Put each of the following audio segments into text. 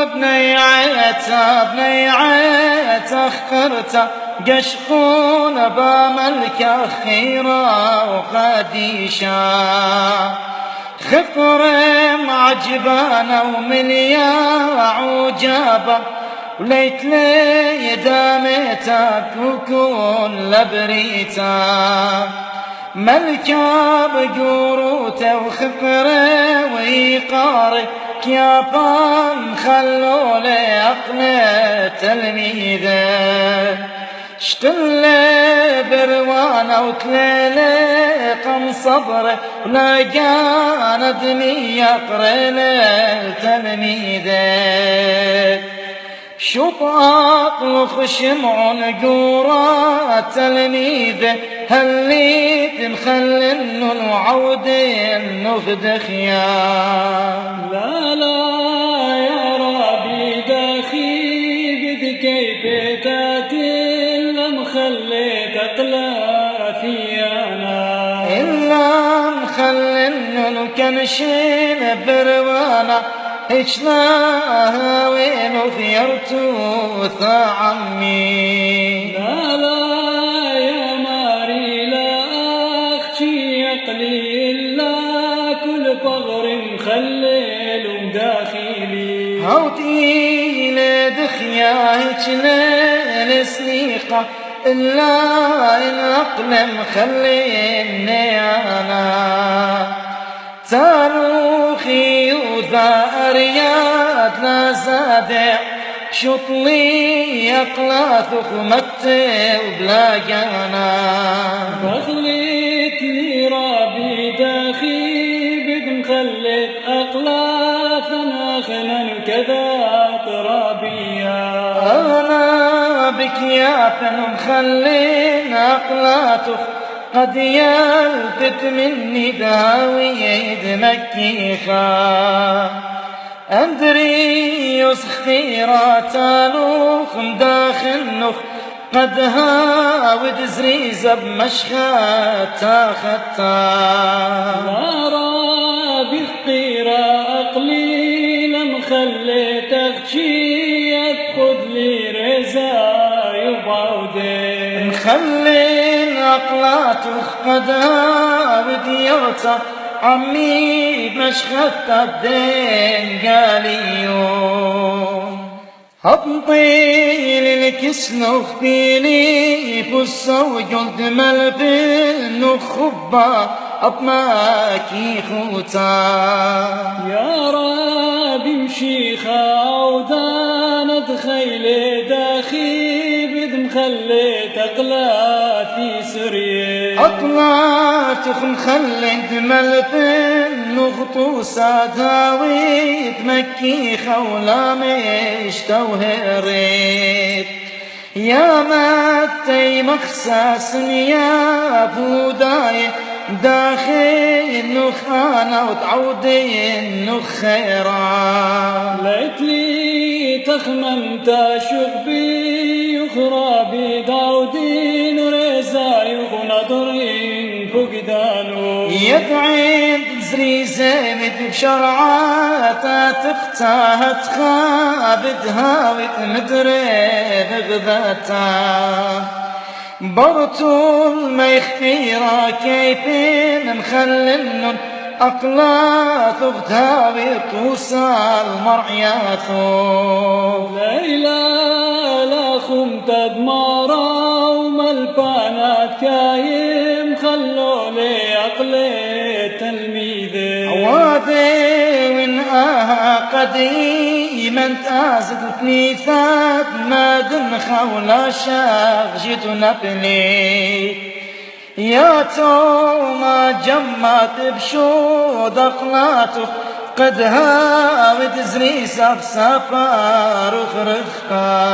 بنيعته خرته قشخون باملك خيرا وقديشا خطر معجبانا ومليا عجابا وليت لي دامتك وكون لبريتا ملكا بقوروته وخفره ويقاره كيابا خلوا لي عقله تلميذه شتله بروانه وكليله قم صبره ولا كان دنيا يقرا له تلميذه شطاق وخشمع نقورا تلميذه هليت مخلي انه العود النفد خيام لا يا ربي داخي قد كيف تاتل مخليت اقلافي انا الا مخلي انه كنشين بروانا اشلاها وين خيرتو عمي لا يا ماري لا اخشي عقلي الا كل فغر مخلل وداخلي هوتي لدخياك للسنيقة إلا العقل مخليني أنا تاروخي وثاريات لا زادع شطلي أقلاث خمتي وبلا قنا بخليت لي ربي داخي بد مخلت أقلاث أنا خمن كذا ترابيا أنا بك يا فن مخلين أقلاث قد يلفت مني داوي مكيخا أدري يسخيرات نوخ داخل نوخ قد هاود زريزة بمشخاتا خطا لا رابي خطيرة أقلي لم خليت أغشي خذ لي رزا يبعودي مخلين أقلاته قد هاود يرتا عمي بمشخت الدين قاليون هبطي للكسنخ فيني فسا وجلد ملبن وخبا أطماكي خوتا يا ربي مشيخة ودان دخيلي داخي بد مخليت أقلافي سريه أطلعت مخلد ملبن وغطوسة داويت مكي خولا مش توهريت يا متي مخساس يا بوداي داخل نخانة وتعودي النخيران ليت لي تخممت شغبي يخرابي داودين رزا يخنضرين فقدانو يدعين تزري زيمد بشرعاتا تختها تخابدها وتمدري بغذاتا برطول ما يخفيرا كيفين مخلن أقلاث اغتاوي طوسا المرعياثو ليلى لا خمت دمارا وملبانات كايم خلوا لي عقلي تلميذي عواذي من قديما تازد ثنيثات ما دنخا ولا شاغ جيت نبني يا توما جمعت بشود أقلاته قد هاوت زريس بسفر وخرخا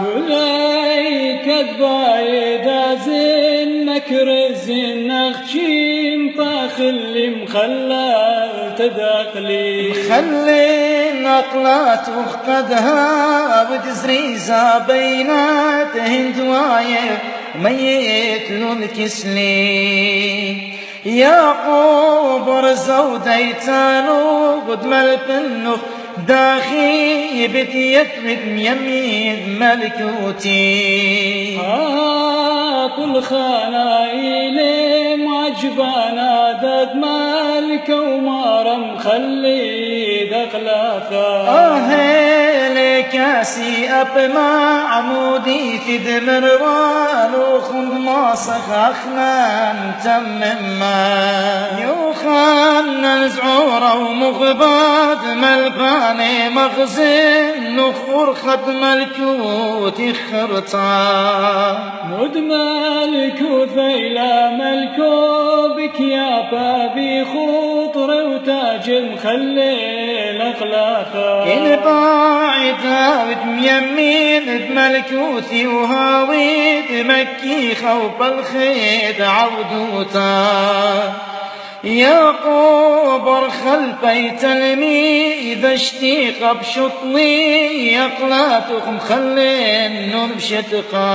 كلي كدباي دازن نكرزن نخشيم فاخلي مخلل تداخلي خلين أقلاته قد هاوت زريس بينات هندوايه ميت الكسلي يا قبر زوديتانو قد ملبنو داخي بتيت يمين ملكوتي كل خنايل معجبانا دد مالك ومار مخلي دخلافا كاسي أب معمودي في دمروان وخند ما سخخنا تمما يوخان نزعورة ومغباد ملباني مغزن نخور خد ملكوتي خرطان مد ملكو ثيلا ملكو بك يا بابي خطر وتاج مخلي الأخلافا إن باعد يمين بملكوتي وهاويد مكي خوف الخيد عودوتا يعقوب خلفي تلمي إذا اشتيق بشطني يقلاتكم خلين نرشتقا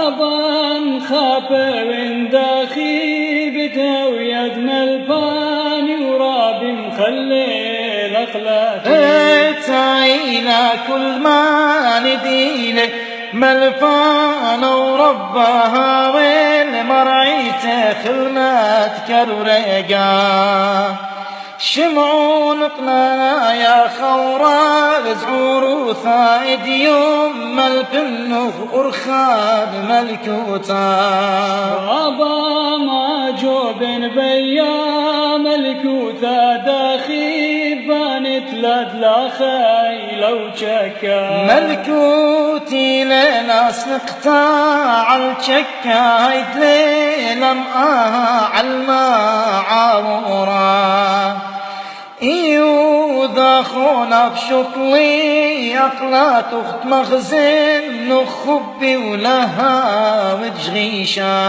أبان خابر داخي بتاوي يد ملباني ورابي مخلي الأخلاقي تعينا كل ما ندينك ملفانا وربها والمرعيته خلمات كررقا شمعون قنا يا خورا زعور ثايد يوم ملبنه أرخاد ملكوتا أبا ما جوب بيا ملكوتا داخي بانت لدلا خيل وشكا ملكوتي لناس نقطع الشكا هيد ليلم عالمعاورا إيوذا خونا بشطلي أقلات أخت مخزن نخبي ولها وتشغيشا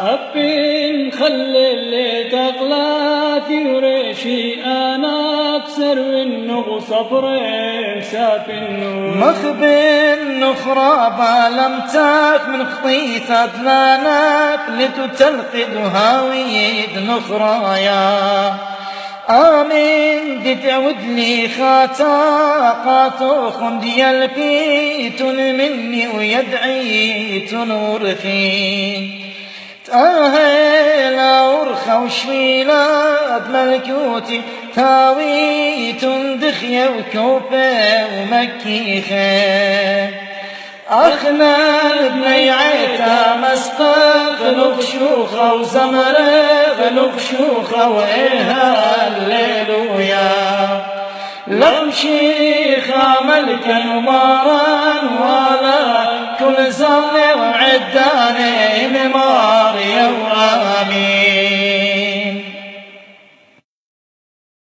أبين خلي اللي تقلاتي وريشي أنا أكسر والنغ صبرين سافنو مخبن نخرابا لم تاك من خطيثة دلانك لتتلقد هاويد نخرايا آمين دي تعود لي خاتاقات خندي البيت مني ويدعي تنور فين تأهل أورخ وشويلات ملكوتي تاوي تندخيا وكوبا ومكي خير أخنا بني عيتا مسقى غلق شوخة وزمرة غلق شوخة وإيها الليلويا لم شيخة ملكا ومارا ولا كل زمن وعداني